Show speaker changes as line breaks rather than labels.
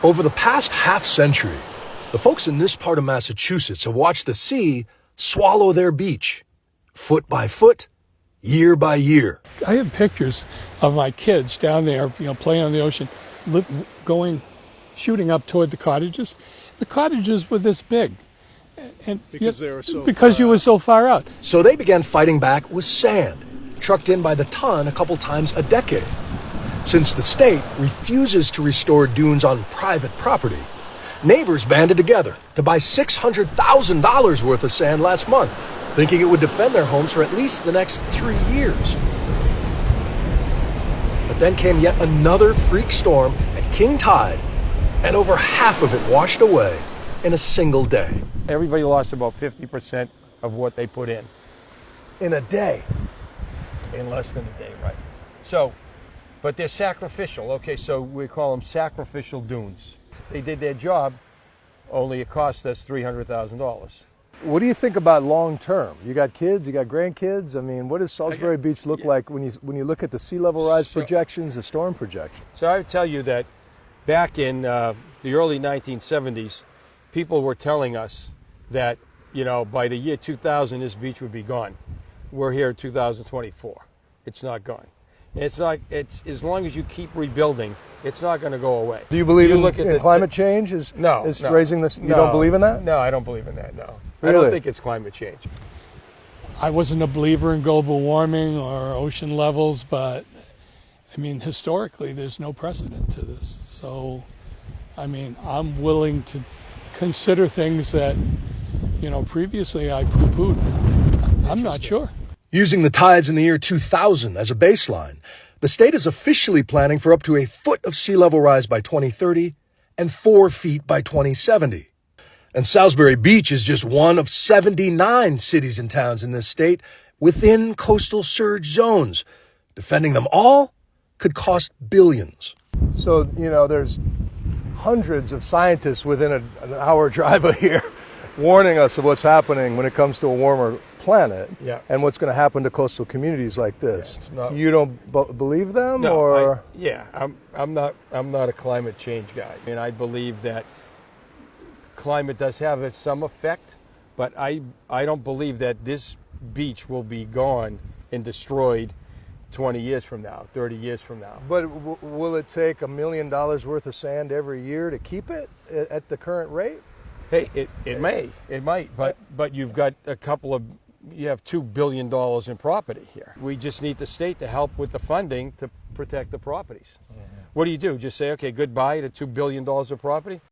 Over the past half-century, the folks in this part of Massachusetts have watched the sea swallow their beach, foot by foot, year by year.
I have pictures of my kids down there, playing on the ocean, shooting up toward the cottages. The cottages were this big. And
because they were so
because you were so far out.
So they began fighting back with sand, trucked in by the ton a couple times a decade. Since the state refuses to restore dunes on private property, neighbors banded together to buy $600,000 worth of sand last month, thinking it would defend their homes for at least the next 3 years. But then came yet another freak storm at king tide, and over half of it washed away in a single day.
Everybody lost about 50% of what they put in.
In a day.
In less than a day, right. So, but they're sacrificial. Okay, so we call them sacrificial dunes. They did their job, only it cost us $300,000.
What do you think about long term? You got kids, you got grandkids. I mean, what does Salisbury Beach look like when you look at the sea level rise projections, the storm projections?
So I would tell you that back in the early 1970s, people were telling us that, by the year 2000, this beach would be gone. We're here in 2024. It's not gone. It's as long as you keep rebuilding, it's not going to go away.
Do you believe in climate change is raising this? You don't believe in that?
No, I don't believe in that, no.
Really?
I don't think it's climate change.
I wasn't a believer in global warming or ocean levels, but historically there's no precedent to this. So, I'm willing to consider things that, previously I poo-pooed. I'm not sure.
Using the tides in the year 2000 as a baseline, the state is officially planning for up to a foot of sea level rise by 2030 and 4 feet by 2070. And Salisbury Beach is just one of 79 cities and towns in this state within coastal surge zones. Defending them all could cost billions.
So, there's hundreds of scientists within an hour drive of here warning us of what's happening when it comes to a warmer planet and what's going to happen to coastal communities like this. You don't believe them?
No,
or
I'm not a climate change guy. I believe that climate does have some effect, but I don't believe that this beach will be gone and destroyed 20 years from now, 30 years from now.
But will it take $1 million worth of sand every year to keep it at the current rate?
Hey, it might, but you've got you have $2 billion in property here. We just need the state to help with the funding to protect the properties. Mm-hmm. What do? Just say, okay, goodbye to $2 billion of property?